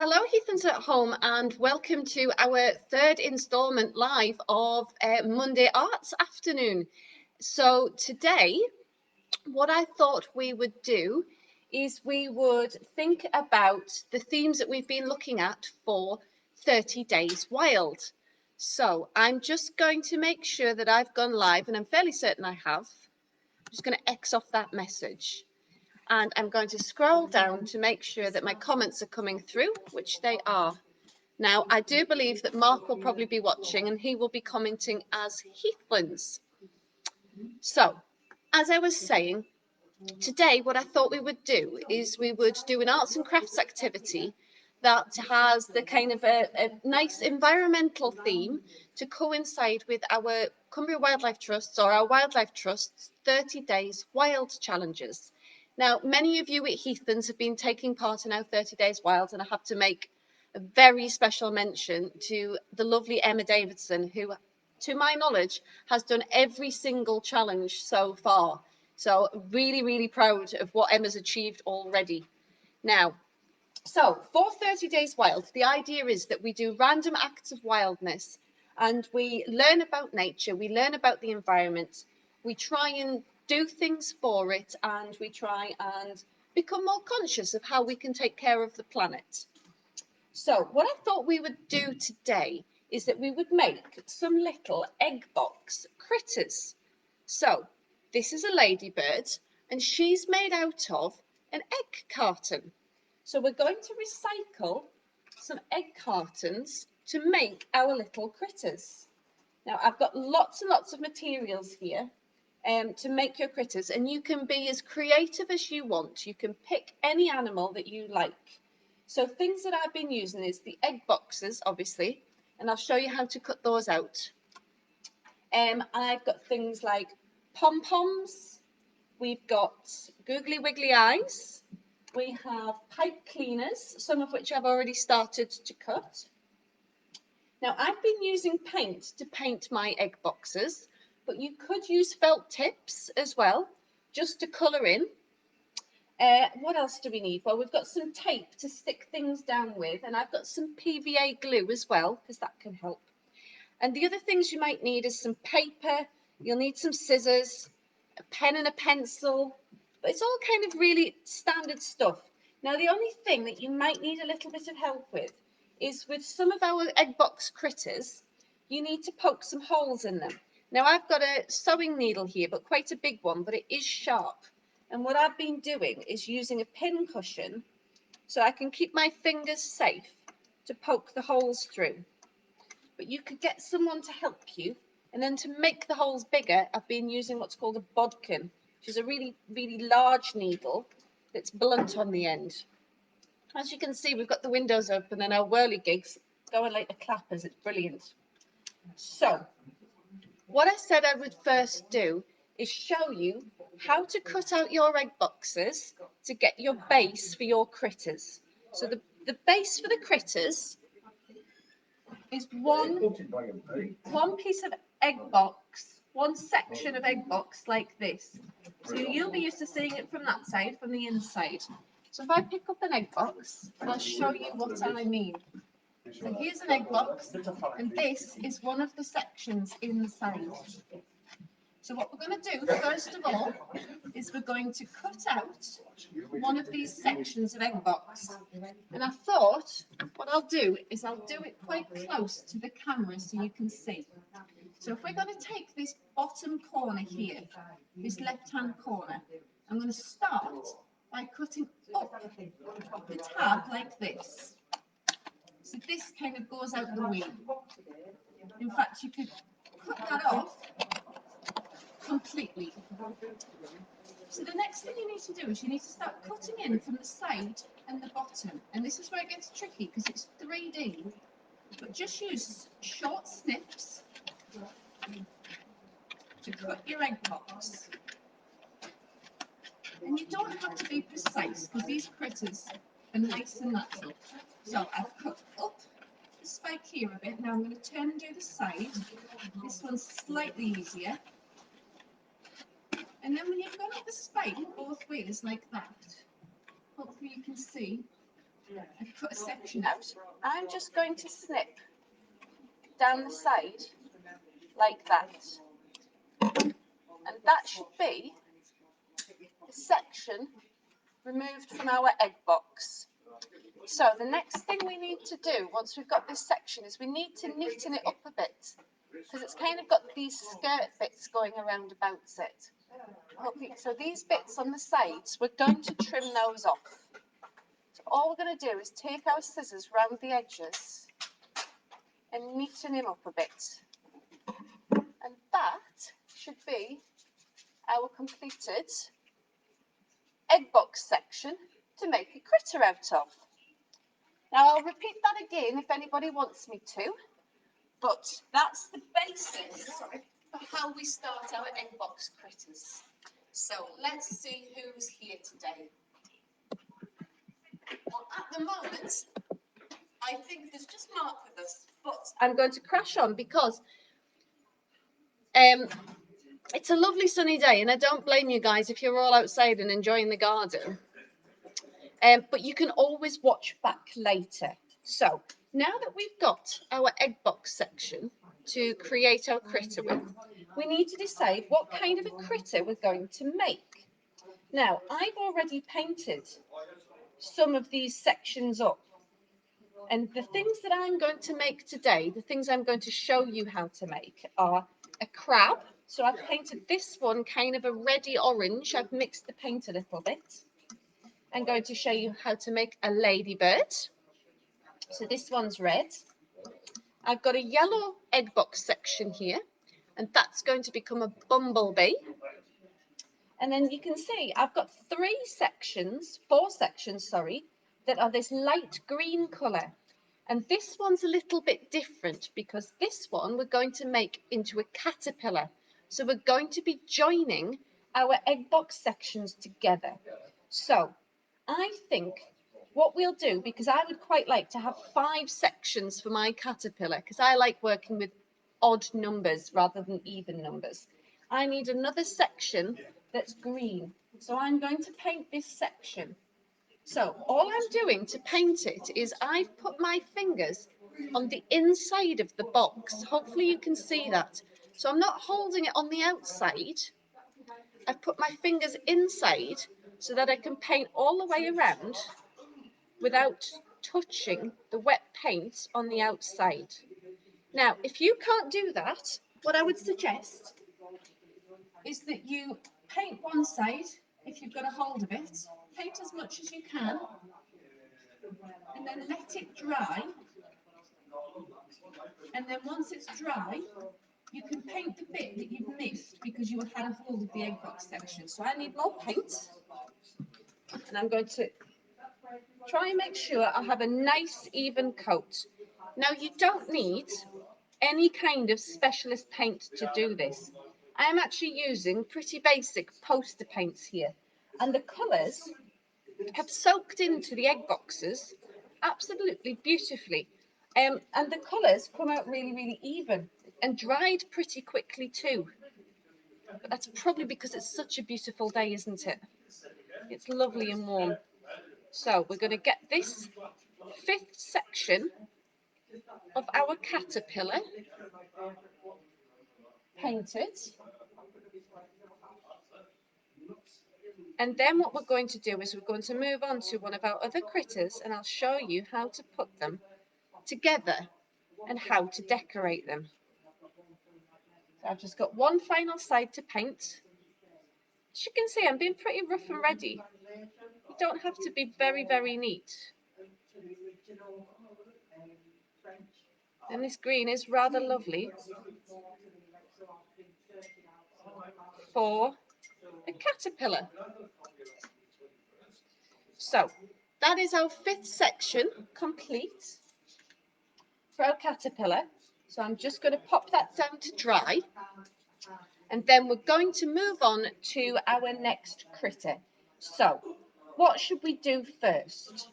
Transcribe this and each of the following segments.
Hello, Heathlands at home, and welcome to our third instalment live of Monday Arts Afternoon. So today, what I thought we would do is we would think about the themes that we've been looking at for 30 Days Wild. So I'm just going to make sure that I've gone live, and I'm fairly certain I have. I'm just going to X off that message. And I'm going to scroll down to make sure that my comments are coming through, which they are. Now, I do believe that Mark will probably be watching and he will be commenting as Heathlands. So, as I was saying, today what I thought we would do is we would do an arts and crafts activity that has the kind of a nice environmental theme to coincide with our Cumbria Wildlife Trust's or our Wildlife Trust's 30 Days Wild Challenges. Now, many of you at Heathlands have been taking part in our 30 Days Wild, and I have to make a very special mention to the lovely Emma Davidson, who, to my knowledge, has done every single challenge so far. So really, really proud of what Emma's achieved already. Now, so for 30 Days Wild, the idea is that we do random acts of wildness and we learn about nature, we learn about the environment, we try and do things for it, and we try and become more conscious of how we can take care of the planet. So what I thought we would do today is that we would make some little egg box critters. So this is a ladybird and she's made out of an egg carton. So we're going to recycle some egg cartons to make our little critters. Now I've got lots and lots of materials here to make your critters, and you can be as creative as you want. You can pick any animal that you like. So things that I've been using is the egg boxes, obviously, and I'll show you how to cut those out. I've got things like pom-poms, we've got googly wiggly eyes, we have pipe cleaners, some of which I've already started to cut. Now I've been using paint to paint my egg boxes, but you could use felt tips as well, just to colour in. What else do we need? Well, we've got some tape to stick things down with, and I've got some PVA glue as well, because that can help. And the other things you might need is some paper, you'll need some scissors, a pen and a pencil, but it's all kind of really standard stuff. Now, the only thing that you might need a little bit of help with is with some of our egg box critters, you need to poke some holes in them. Now, I've got a sewing needle here, but quite a big one, but it is sharp. And what I've been doing is using a pin cushion so I can keep my fingers safe to poke the holes through. But you could get someone to help you. And then to make the holes bigger, I've been using what's called a bodkin, which is a really, really large needle that's blunt on the end. As you can see, we've got the windows open and our whirligigs going like the clappers. It's brilliant. So what I said I would first do is show you how to cut out your egg boxes to get your base for your critters. So the base for the critters is one piece of egg box, one section of egg box like this. So you'll be used to seeing it from that side, from the inside. So if I pick up an egg box, I'll show you what I mean. So here's an egg box, and this is one of the sections inside. So what we're going to do, first of all, is we're going to cut out one of these sections of egg box. And I thought what I'll do is I'll do it quite close to the camera so you can see. So if we're going to take this bottom corner here, this left-hand corner, I'm going to start by cutting up the tab like this. So this kind of goes out the way. In fact, you could cut that off completely. So the next thing you need to do is you need to start cutting in from the side and the bottom. And this is where it gets tricky because it's 3D. But just use short snips to cut your egg box. And you don't have to be precise because these critters are nice and natural. So I've cut up the spike here a bit. Now I'm going to turn and do the side. This one's slightly easier. And then when you've gone up the spike both ways like that, hopefully you can see, and cut a section out, I'm just going to snip down the side like that. And that should be a section removed from our egg box. So the next thing we need to do once we've got this section is we need to neaten it up a bit, because it's kind of got these skirt bits going around about it. So these bits on the sides, we're going to trim those off. So all we're going to do is take our scissors round the edges and neaten him up a bit. And that should be our completed egg box section to make a critter out of. Now I'll repeat that again if anybody wants me to, but that's the basis for how we start our egg box critters. So let's see who's here today. Well, at the moment, I think there's just Mark with us, but I'm going to crash on because it's a lovely sunny day, and I don't blame you guys if you're all outside and enjoying the garden. But you can always watch back later. So now that we've got our egg box section to create our critter with, we need to decide what kind of a critter we're going to make. Now, I've already painted some of these sections up. And the things that I'm going to make today, the things I'm going to show you how to make, are a crab. So I've painted this one kind of a reddy orange. I've mixed the paint a little bit. I'm going to show you how to make a ladybird. So this one's red. I've got a yellow egg box section here, and that's going to become a bumblebee. And then you can see I've got four sections, that are this light green colour. And this one's a little bit different because this one we're going to make into a caterpillar. So we're going to be joining our egg box sections together. So I think what we'll do, because I would quite like to have 5 sections for my caterpillar, because I like working with odd numbers rather than even numbers. I need another section that's green. So I'm going to paint this section. So all I'm doing to paint it is I've put my fingers on the inside of the box. Hopefully you can see that. So I'm not holding it on the outside. I've put my fingers inside so that I can paint all the way around without touching the wet paint on the outside. Now, if you can't do that, what I would suggest is that you paint one side, if you've got a hold of it, paint as much as you can, and then let it dry. And then once it's dry, you can paint the bit that you've missed because you had a hold of the egg box section. So I need more paint, and I'm going to try and make sure I have a nice even coat. Now you don't need any kind of specialist paint to do this. I am actually using pretty basic poster paints here, and the colours have soaked into the egg boxes absolutely beautifully. And the colours come out really, really even and dried pretty quickly too. But that's probably because it's such a beautiful day, isn't it? It's lovely and warm. So we're going to get this 5th section of our caterpillar painted. And then what we're going to do is we're going to move on to one of our other critters, and I'll show you how to put them together and how to decorate them. So I've just got one final side to paint. As you can see, I'm being pretty rough and ready. You don't have to be very, very neat. And this green is rather lovely for a caterpillar. So that is our 5th section complete for our caterpillar. So I'm just going to pop that down to dry. And then we're going to move on to our next critter. So what should we do first?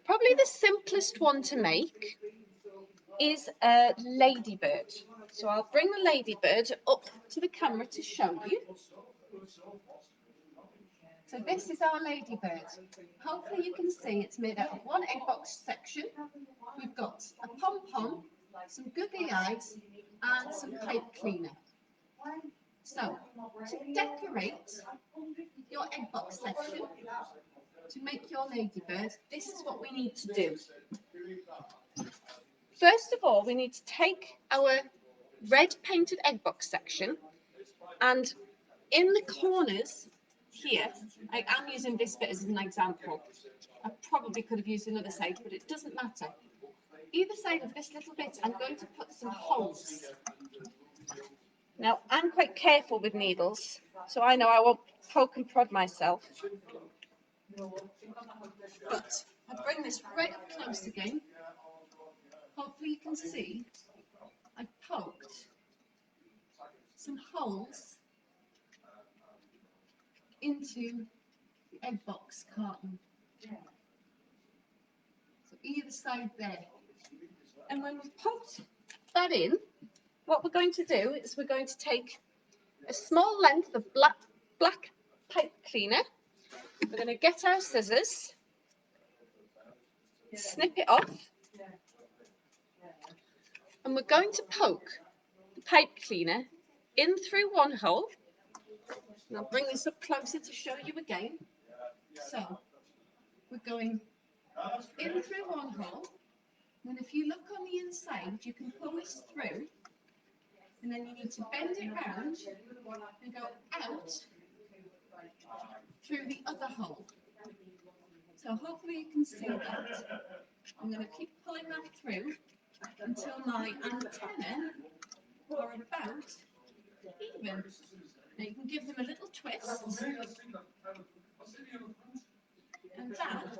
Probably the simplest one to make is a ladybird. So I'll bring the ladybird up to the camera to show you. So this is our ladybird. Hopefully you can see it's made out of one egg box section. We've got a pom-pom, some googly eyes and some pipe cleaner. So to decorate your egg box section, to make your ladybird, this is what we need to do. First of all, we need to take our red painted egg box section, and in the corners here, I'm using this bit as an example. I probably could have used another side, but it doesn't matter. Either side of this little bit, I'm going to put some holes. Now, I'm quite careful with needles, so I know I won't poke and prod myself. But I bring this right up close again. Hopefully you can see I poked some holes into the egg box carton. So either side there. And when we've poked that in, what we're going to do is we're going to take a small length of black pipe cleaner. We're going to get our scissors, snip it off, and we're going to poke the pipe cleaner in through one hole. And I'll bring this up closer to show you again. So we're going in through one hole, and if you look on the inside, you can pull this through, and then you need to bend it round and go out through the other hole. So hopefully you can see that. I'm going to keep pulling that through until my antennae are about even. Now you can give them a little twist, and that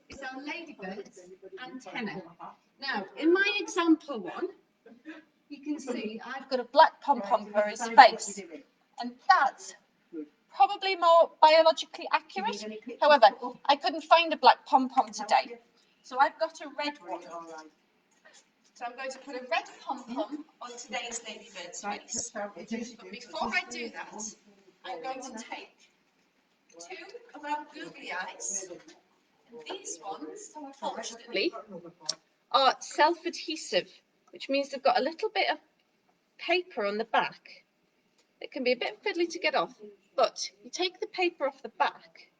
is our ladybird's antenna. Now, in my example one, you can see I've got a black pom-pom for his face, and that's probably more biologically accurate. However, I couldn't find a black pom-pom today, so I've got a red one. So I'm going to put a red pom-pom on today's ladybird's face. But before I do that, I'm going to take two of our googly eyes. And these ones, unfortunately, are self-adhesive, which means they've got a little bit of paper on the back. It can be a bit fiddly to get off, but you take the paper off the back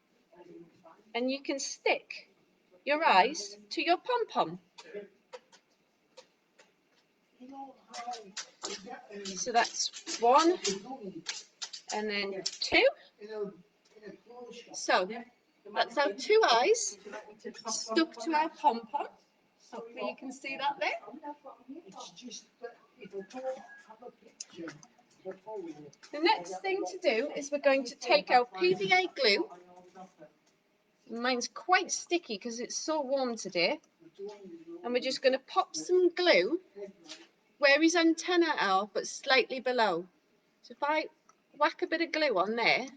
and you can stick your eyes to your pom-pom. So that's one, and then two. So that's our two eyes stuck to our pom-pom. Hopefully you can see that there. The next thing to do is we're going to take our PVA glue. Mine's quite sticky because it's so warm today. And we're just going to pop some glue where his antennae are, but slightly below. So if I whack a bit of glue on there,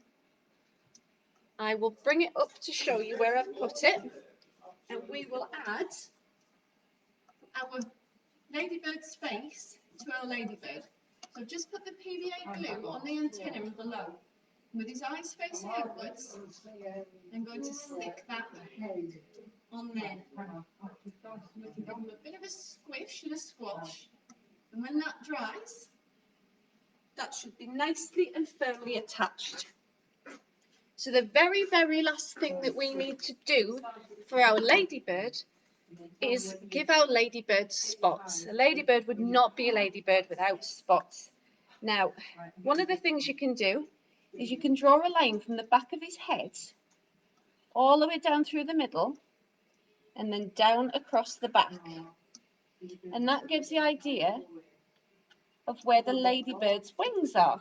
I will bring it up to show you where I've put it. And we will add our ladybird's face to our ladybird. So just put the PVA glue on the antenna and below. With his eyes facing outwards, I'm going to stick that on there. We can give him a bit of a squish and a squash. And when that dries, that should be nicely and firmly attached. So the very, very last thing that we need to do for our ladybird is give our ladybird spots. A ladybird would not be a ladybird without spots. Now, one of the things you can do is you can draw a line from the back of his head all the way down through the middle and then down across the back. And that gives the idea of where the ladybird's wings are.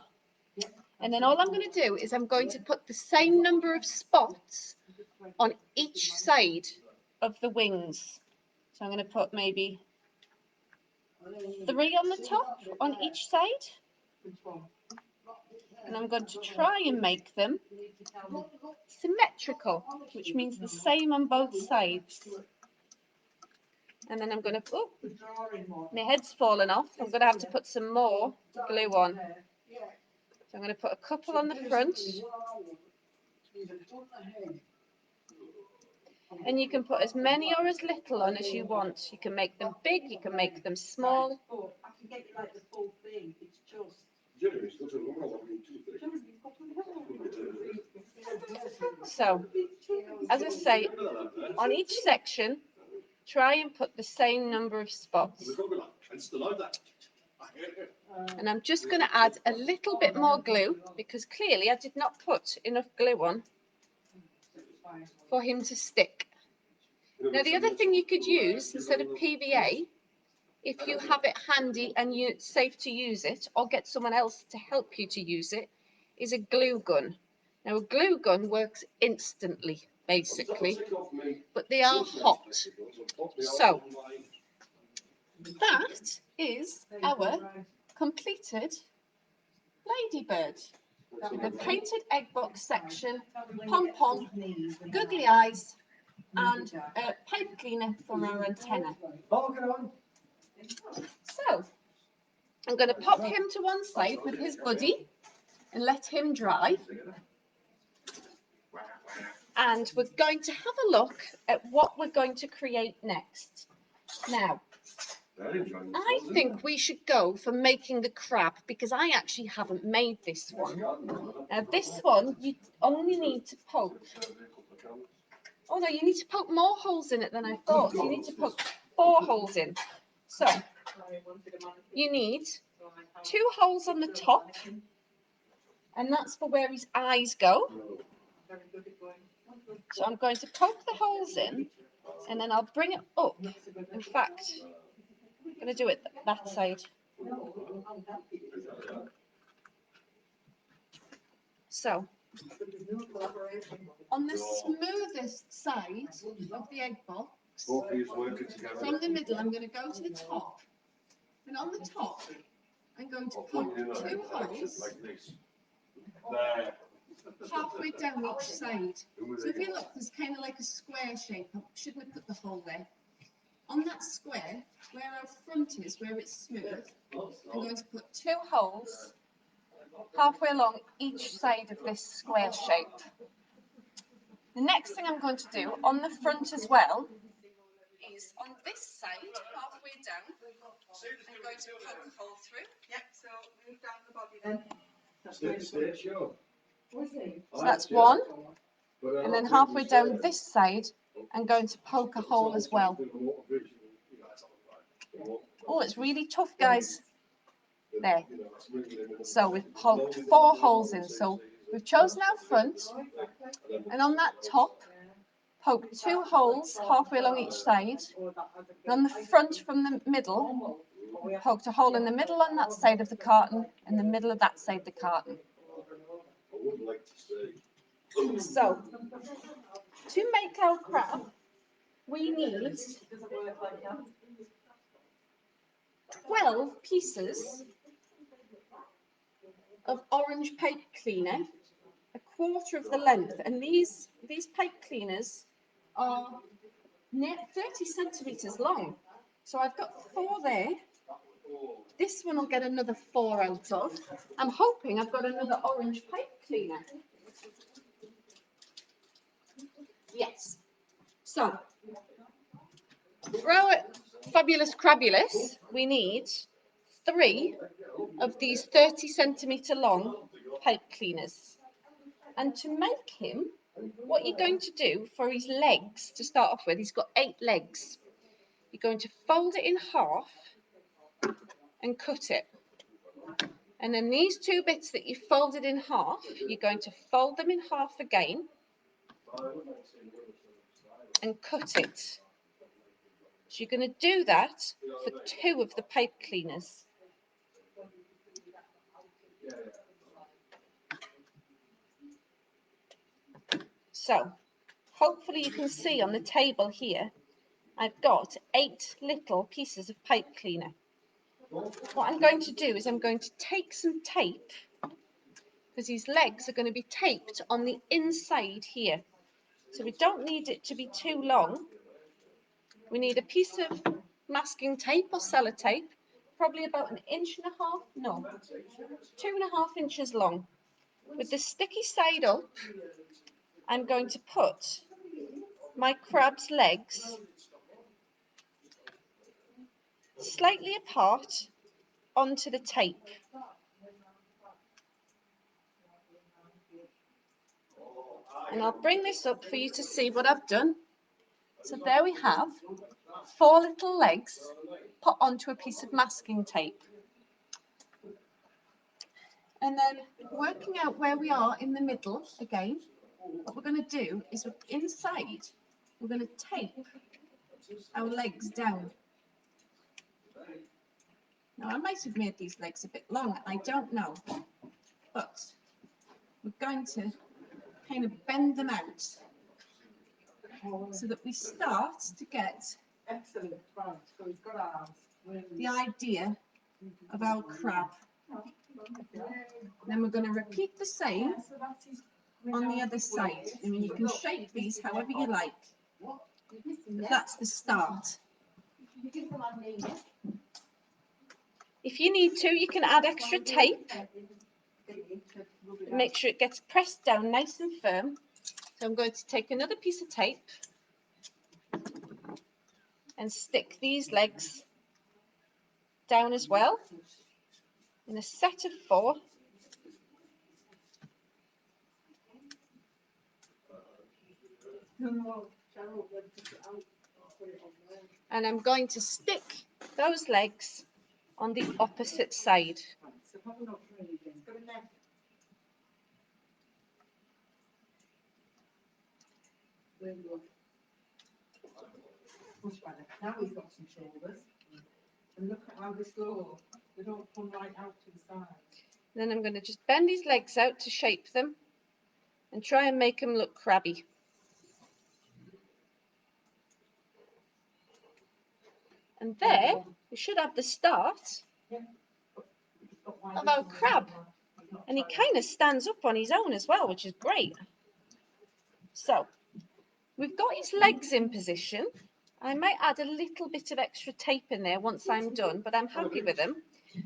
And then all I'm going to do is I'm going to put the same number of spots on each side of the wings. So I'm going to put maybe 3 on the top on each side. And I'm going to try and make them symmetrical, which means the same on both sides. And then I'm going to, oh, my head's fallen off. I'm going to have to put some more glue on. So I'm going to put a couple on the front And you can put as many or as little on as you want. You can make them big, you can make them small. So, as I say, on each section, try and put the same number of spots. And I'm just going to add a little bit more glue because clearly I did not put enough glue on for him to stick. Now, the other thing you could use instead of PVA, if you have it handy and it's safe to use it, or get someone else to help you to use it, is a glue gun. Now, a glue gun works instantly, basically, but they are hot. So, that is our completed ladybird. The painted egg box section, pom-pom, googly eyes, and a pipe cleaner for our antenna. So, I'm going to pop him to one side with his buddy and let him dry. And we're going to have a look at what we're going to create next. Now, I think we should go for making the crab because I actually haven't made this one. Now, this one, you only need to poke. Oh no, you need to poke more holes in it than I thought. You need to poke 4 holes in. So, you need 2 holes on the top, and that's for where his eyes go. So I'm going to poke the holes in, and then I'll bring it up. In fact, I'm going to do it that side. So, on the smoothest side of the egg box, from the middle, I'm going to go to the top. And on the top, I'm going to poke 2 holes halfway down each side. So if you look, there's kind of like a square shape. I shouldn't have put the hole there. On that square, where our front is, where it's smooth, I'm going to put 2 holes halfway along each side of this square shape. The next thing I'm going to do on the front as well is on this side, halfway down, I'm going to poke a hole through. Yeah, so move down the body then. So that's 1. And then halfway down this side, I'm going to poke a hole as well. Oh, it's really tough, guys. There. So we've poked 4 holes in. So we've chosen our front, and on that top, poke 2 holes halfway along each side. And on the front from the middle, poked a hole in the middle on that side of the carton, and the middle of that side of the carton. So, to make our crab, we need 12 pieces of orange pipe cleaner, a quarter of the length, and these pipe cleaners are near 30 centimetres long. So I've got 4 there. This one will get another 4 out of. I'm hoping I've got another orange pipe cleaner. Yes. So, for our fabulous crabulous, we need 3 of these 30 centimetre long pipe cleaners. And to make him, what you're going to do for his legs, to start off with, he's got 8 legs. You're going to fold it in half and cut it. And then these 2 bits that you folded in half, you're going to fold them in half again and cut it. So you're going to do that for 2 of the pipe cleaners. So, hopefully you can see on the table here, I've got 8 little pieces of pipe cleaner. What I'm going to do is I'm going to take some tape, because his legs are going to be taped on the inside here. So we don't need it to be too long. We need a piece of masking tape or sellotape, probably about 1.5 inches, no, 2.5 inches long, with the sticky side up I'm going to put my crab's legs slightly apart onto the tape. And I'll bring this up for you to see what I've done. So there we have 4 little legs put onto a piece of masking tape. And then working out where we are in the middle again, what we're going to do is inside, we're going to tape our legs down. Now I might have made these legs a bit long, I don't know, but we're going to kind of bend them out so that we start to get the idea of our crab. Then we're going to repeat the same on the other side. I mean, you can shape these however you like, but that's the start. If you need to, you can add extra tape. Make sure it gets pressed down nice and firm. So I'm going to take another piece of tape and stick these legs down as well in a set of 4. And I'm going to stick those legs on the opposite side. Now he's got some shoulders. And look at how this goes. They don't come right out to the side. Then I'm going to just bend these legs out to shape them and try and make them look crabby. And there we should have the start of our crab. And he kind of stands up on his own as well, which is great. So we've got his legs in position. I might add a little bit of extra tape in there once I'm done, but I'm happy with them.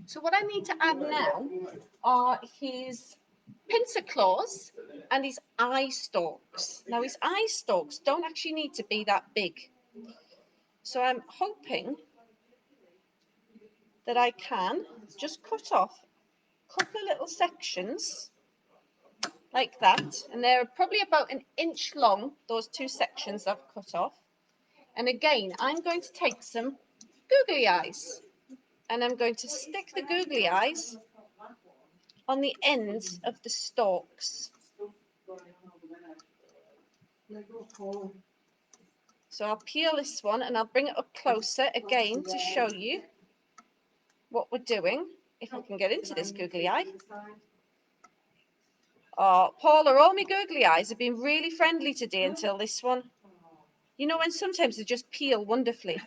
So what I need to add now are his pincer claws and his eye stalks. Now his eye stalks don't actually need to be that big. So I'm hoping that I can just cut off a couple of little sections like that. And they're probably about 1 inch long, those 2 sections I've cut off. And again, I'm going to take some googly eyes and I'm going to stick the googly eyes on the ends of the stalks. So I'll peel this one and I'll bring it up closer again to show you what we're doing, if I can get into this googly eye. Oh, Paula, all my googly eyes have been really friendly today until this one. You know when sometimes they just peel wonderfully.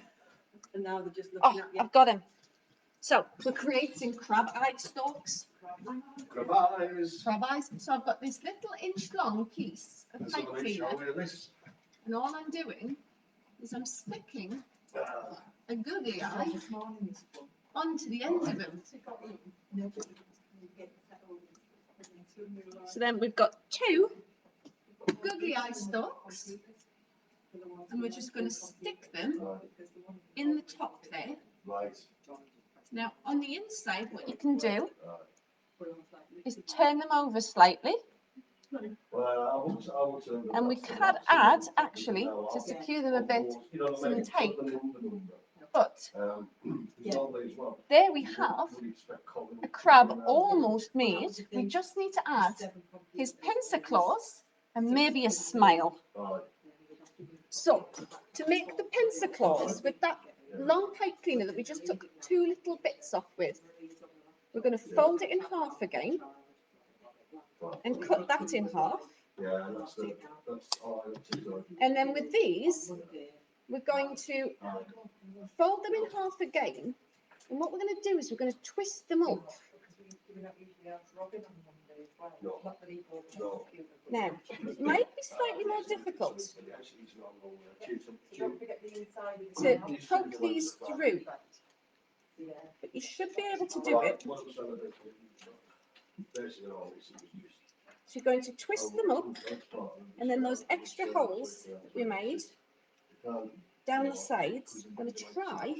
And now they're just looking at you. I've got him. So we're creating crab eye stalks. Crab eyes. Crab eyes. So I've got this little inch-long piece of pipe cleaner, and all I'm doing is I'm sticking a googly eye onto the end of him. So then we've got 2 googly eye stalks, and we're just going to stick them in the top there. Right. Now on the inside, what you can do is turn them over slightly. And we could add, actually, to secure them a bit, some tape. But there we have a crab almost made. We just need to add his pincer claws and maybe a smile. So, to make the pincer claws with that long pipe cleaner that we just took 2 little bits off with, we're going to fold it in half again and cut that in half. And then with these, we're going to fold them in half again. And what we're going to do is we're going to twist them up. Now, it might be slightly more difficult to poke these through, but you should be able to do it. So you're going to twist them up, and then those extra holes that we made down the sides, I'm going to try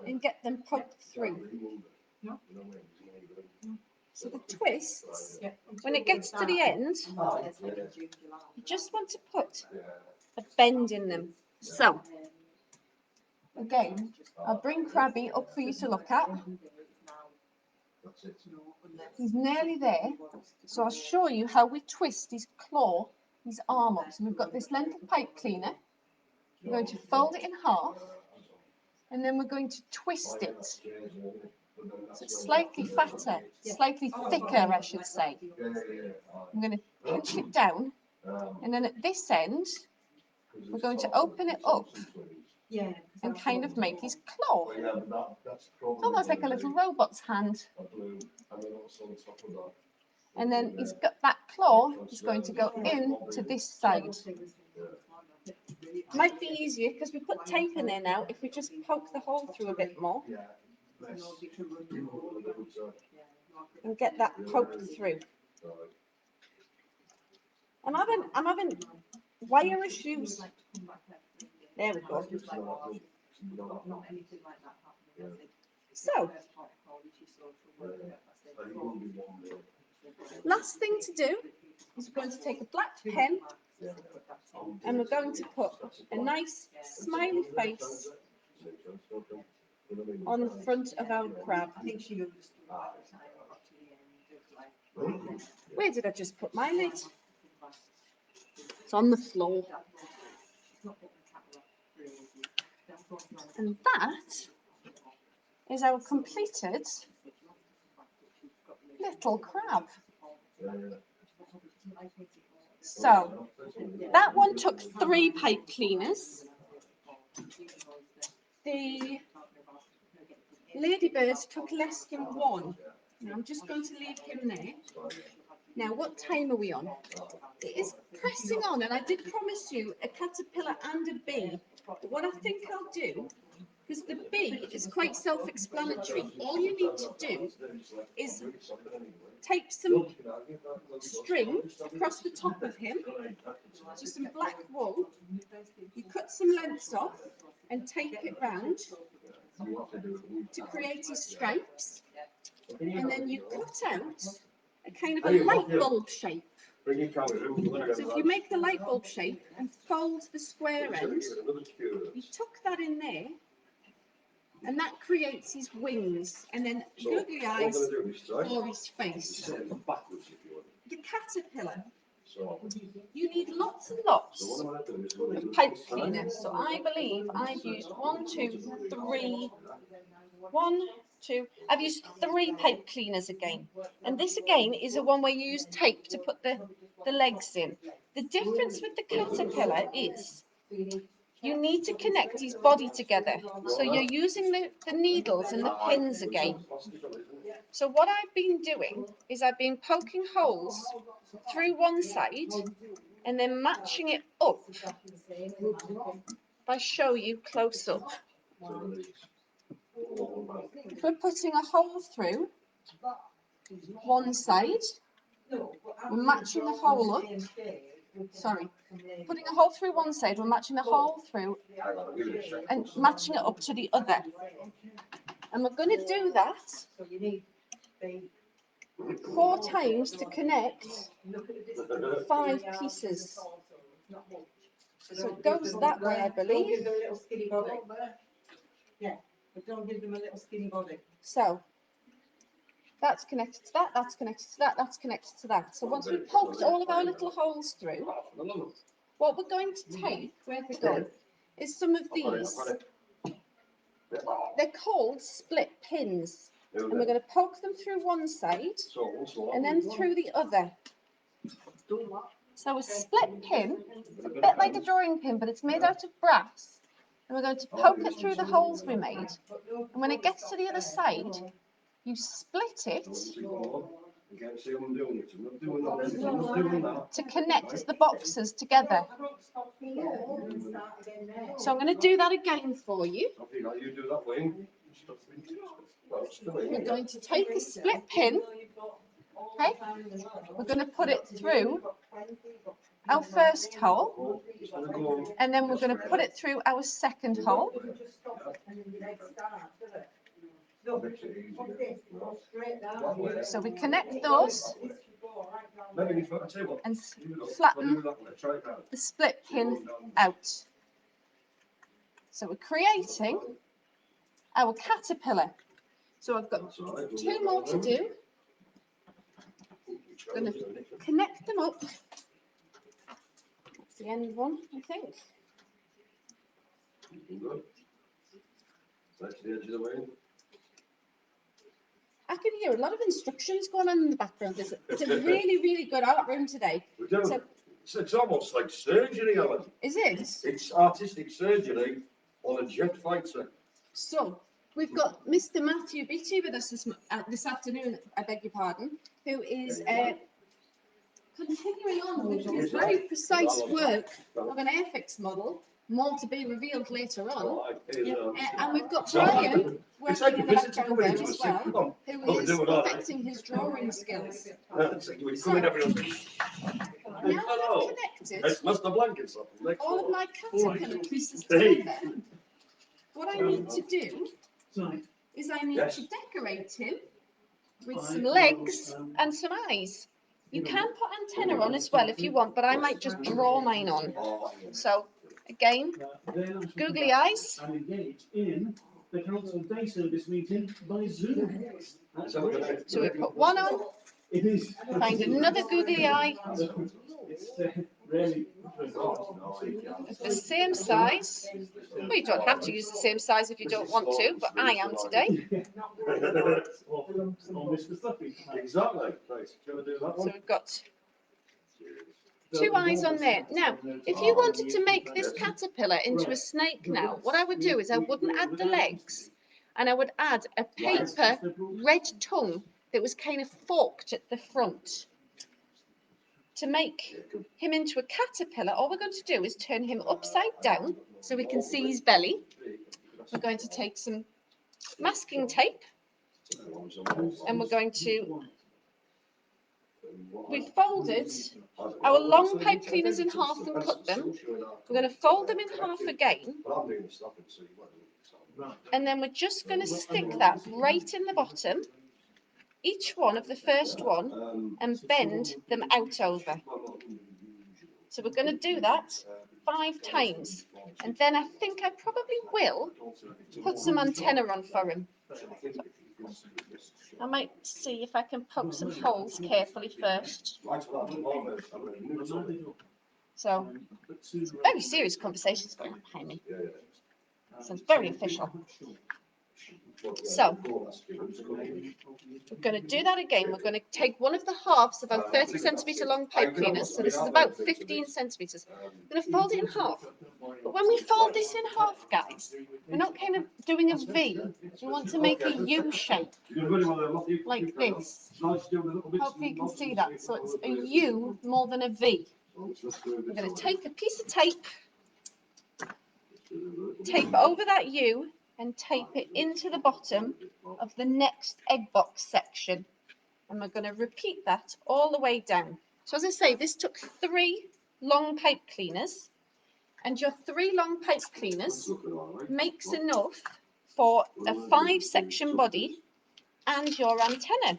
and get them poked through. So the twists, when it gets to the end, you just want to put a bend in them. So, again, I'll bring Krabby up for you to look at. He's nearly there, so I'll show you how we twist his claw, his arm up. So we've got this length of pipe cleaner. We're going to fold it in half, and then we're going to twist it. So it's slightly fatter, slightly thicker, I should say. I'm going to pinch it down, and then at this end, we're going to open it up and kind of make his claw. Almost like a little robot's hand. And then he's got that claw is going to go in to this side. Might be easier because we put tape in there now. If we just poke the hole through a bit more and get that poked through. I'm having wire issues. There we go. So, last thing to do is we're going to take a black pen and we're going to put a nice smiley face on the front of our crab. Where did I just put my lid? It's on the floor. And that is our completed little crab. So that one took 3 pipe cleaners. The ladybirds took less than 1. Now I'm just going to leave him there. Now what time are we on? It is pressing on, and I did promise you a caterpillar and a bee. But what I think I'll do, because the bee is quite self-explanatory, all you need to do is tape some string across the top of him, so some black wool. You cut some lengths off and tape it round to create his stripes, and then you cut out a kind of a light bulb shape. So if you make the light bulb shape and fold the square end, you tuck that in there, and that creates his wings, and then googly eyes for his face. The caterpillar, you need lots and lots of pipe cleaner. So I believe I've used 'I've used 3 pipe cleaners again. And this again is the one where you use tape to put the legs in. The difference with the caterpillar is you need to connect his body together. So you're using the needles and the pins again. So what I've been doing is I've been poking holes through one side and then matching it up. If I show you close up. If we're putting a hole through one side, we're matching the hole up. Sorry, putting a hole through one side, we're matching the hole through and matching it up to the other. And we're going to do that 4 times to connect 5 pieces. So it goes that way, I believe. Yeah, but don't give them a little skinny body. So that's connected to that, that's connected to that, that's connected to that. So once we've poked all of our little holes through, what we're going to take, where they're gone, is some of these. They're called split pins. And we're going to poke them through one side and then through the other. So a split pin, it's a bit like a drawing pin, but it's made out of brass. And we're going to poke it through the holes we made. And when it gets to the other side, you split it to connect the boxes together. So I'm going to do that again for you. We're going to take a split pin Okay, we're going to put it through our first hole, and then we're going to put it through our second hole. So we connect those and flatten the split pin out. So we're creating our caterpillar. So I've got 2 more to do. I'm going to connect them up. That's the end one, I think. I can hear a lot of instructions going on in the background. It's a really, really good art room today. So, It's almost like surgery, Helen. is it? It's artistic surgery on a jet fighter. So we've got Mr. Matthew Beattie with us this afternoon, I beg your pardon, who is continuing on with his very precise work of an Airfix model, more to be revealed later on. And we've got Brian working in the background there as well, who is perfecting his drawing skills. So, now that I've connected all of my caterpillar pieces together, what I need to do is I need to decorate him with some legs and some eyes. You can put antenna on as well if you want, but I might just draw mine on. So again, googly eyes. So we put one on, find another googly eye of the same size. Well, you don't have to use the same size if you don't want to, but I am today. Exactly. So we've got 2 eyes on there. Now, if you wanted to make this caterpillar into a snake now, what I would do is I wouldn't add the legs, and I would add a paper red tongue that was kind of forked at the front. To make him into a caterpillar, all we're going to do is turn him upside down so we can see his belly. We're going to take some masking tape, and we're going to, we've folded our long pipe cleaners in half and cut them. We're going to fold them in half again, and then we're just going to stick that right in the bottom, each one of the first one, and bend them out over. So we're going to do that 5 times, and then I think I probably will put some antenna on for him. I might see if I can poke some holes carefully first. So, very serious conversations going on behind me. Sounds very official. So, we're going to do that again. We're going to take one of the halves of our 30 centimetre long pipe cleaners. So this is about 15 centimetres. We're going to fold it in half. But when we fold this in half, guys, we're not kind of doing a V. We want to make a U shape, like this. Hopefully you can see that. So it's a U more than a V. We're going to take a piece of tape over that U, and tape it into the bottom of the next egg box section. And we're going to repeat that all the way down. So as I say, this took 3 long pipe cleaners, and your 3 long pipe cleaners makes enough for a 5-section body and your antenna.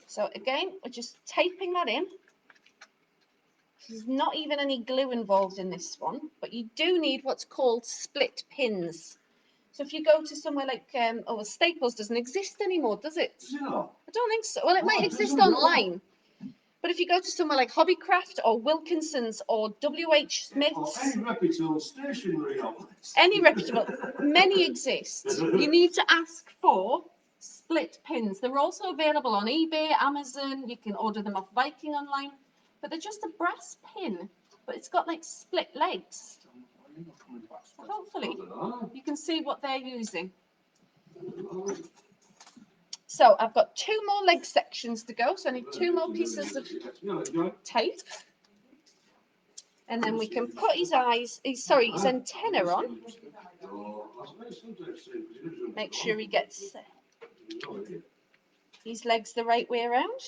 So again, we're just taping that in. There's not even any glue involved in this one, but you do need what's called split pins. So if you go to somewhere like, Staples doesn't exist anymore, does it? No. I don't think so. Well, it might exist online. But if you go to somewhere like Hobbycraft or Wilkinson's or WH Smith's, Any reputable stationery outlets. any reputable, many exist. You need to ask for split pins. They're also available on eBay, Amazon. You can order them off Viking online. But they're just a brass pin, but it's got like split legs. Hopefully you can see what they're using. So I've got 2 more leg sections to go, so I need 2 more pieces of tape. And then we can put his antenna on. Make sure he gets these legs the right way around.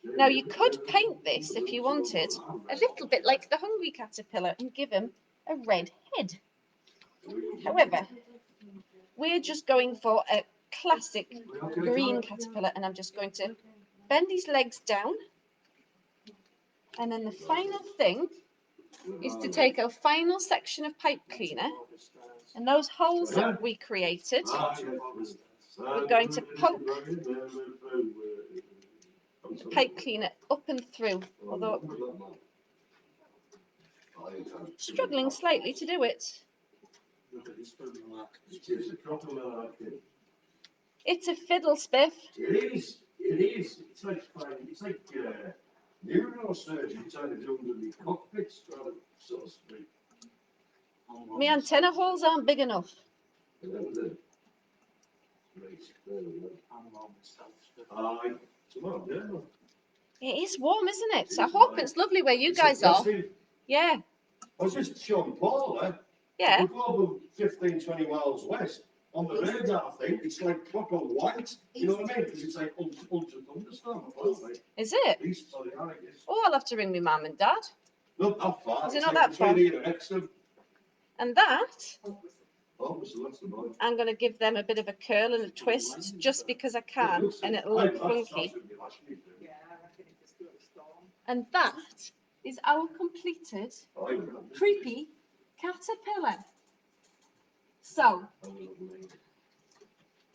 Now you could paint this if you wanted a little bit like the hungry caterpillar and give him a red head. However, we're just going for a classic green caterpillar, and I'm just going to bend these legs down, and then the final thing is to take our final section of pipe cleaner, and those holes that we created, we're going to poke the pipe cleaner up and through, although struggling slightly to do it. It's a fiddle, Spiff. It is. It is. It's like neurosurgery trying to do under the cockpit, so to speak. My antenna holes aren't big enough. It is warm, isn't it? So I hope it's lovely where you guys are. Yeah. I was just showing Paul, Yeah. we go over 15, 20 miles west. On the radar thing, it's like proper white. You know what I mean? Because it's like ultra thunderstorm. Is it? Oh, I'll have to ring my mum and dad. Not that far. Is it not that far? And that, I'm going to give them a bit of a curl and a twist just because I can, and it'll look funky. And that is our completed creepy caterpillar. So,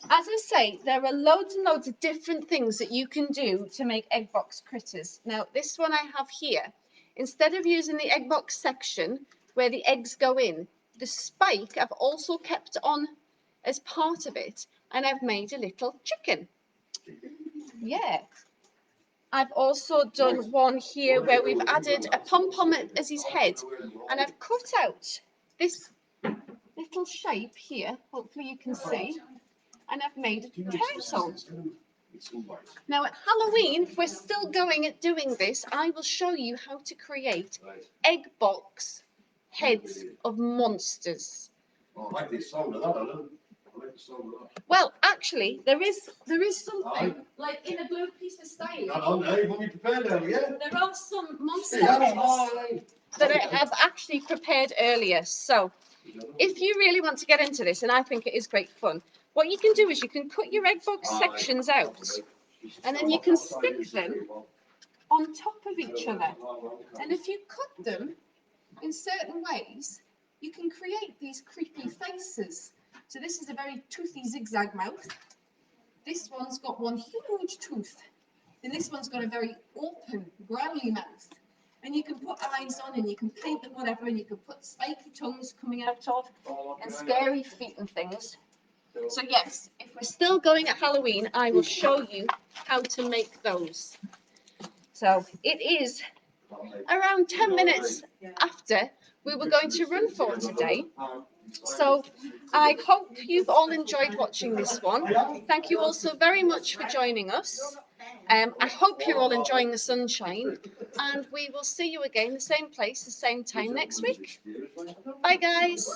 as I say, there are loads and loads of different things that you can do to make egg box critters. Now, this one I have here, instead of using the egg box section where the eggs go in, the spike I've also kept on as part of it, and I've made a little chicken. Yeah. I've also done one here where we've added a pom-pom as his head, and I've cut out this little shape here, hopefully you can see, and I've made a turtle. Now at Halloween, if we're still going at doing this, I will show you how to create egg box heads of monsters. Oh, I like the sound of that, I like the sound of that. Well, actually, there is something like in a blue piece of style. You've only prepared earlier. There are some monster heads that I have actually prepared earlier. So, if you really want to get into this, and I think it is great fun, what you can do is you can cut your egg box sections out, and then you can stick them on top of each other. And if you cut them in certain ways, you can create these creepy faces. So this is a very toothy zigzag mouth. This one's got one huge tooth. And this one's got a very open, growly mouth. And you can put eyes on, and you can paint them whatever, and you can put spiky tongues coming out of, and scary feet and things. So yes, if we're still going at Halloween, I will show you how to make those. So it is around 10 minutes after we were going to run for today. So I hope you've all enjoyed watching this one. Thank you all so very much for joining us. I hope you're all enjoying the sunshine, and we will see you again, the same place, the same time next week. Bye, guys.